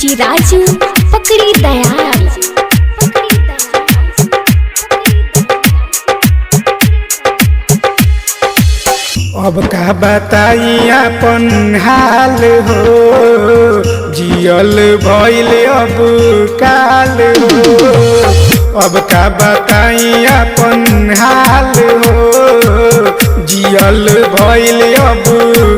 DJ Raju पकड़ी दयाल। अब का बताई अपन हाल हो, जियल भइल अब काल हो। अब का बताई अपन हाल हो, जियल भइल अब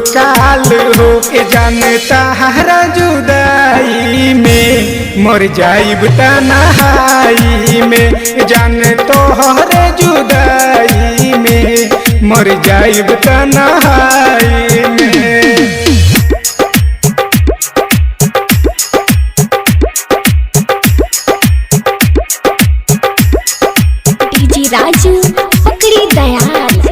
काल हो। के जानता हरा जुदाई में मर जाइब तन्हाई में, जान तोहरे जुदाई में मर जाइब तन्हाई में। डीजे राजू पकड़ी दयाल।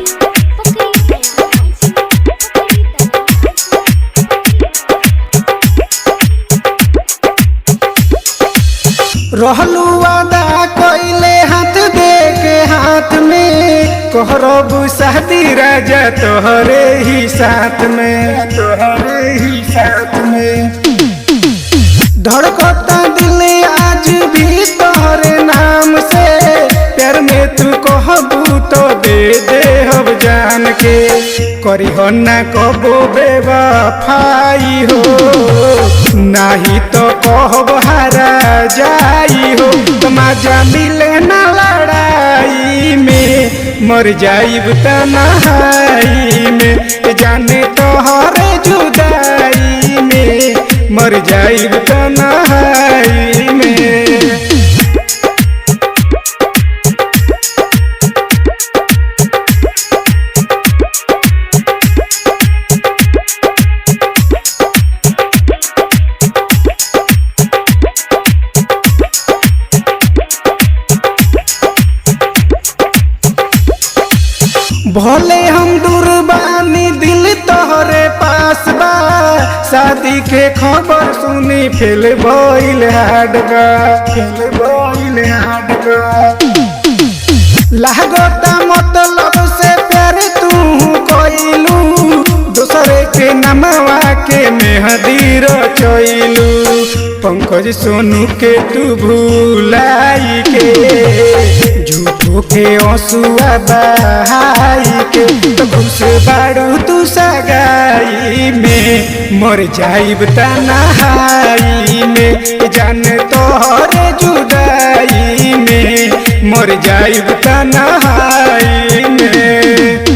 रहलू वादा कइले हाथ दे के हाथ में, कहरब शादी राजा तोहरे ही साथ में, तोहरे ही साथ में। धड़कता दिल आज भी तोहरे नाम से, प्यार में तू कहबू तो दे दे अब जान के। करी हो ना कबो बेवफाई हो, नाही तो कहब हारा जाई हो। मजा मिले ना लड़ाई में, मर जाइब तन्हाई में, जाने तोहरे जुदाई में मर जाइब तन्हाई में। भले हम दूर बानी दिल तोहरे पास बा, शादी के खबर सुनी फेल भइल हाडगा, फेल भइल हाडगा। लागता मतलब से प्यार तू कइलू, दूसरे के नमवा के मेहंदी रचइलू। पंकज सोनू के तू भुलाई के, झूठो के आंसुआ बहाई के। तो खुश बाड़ू तू सगाई में, मर जाइब तन्हाई में, जान तोहरे जुदाई में मर जाइब तन्हाई में।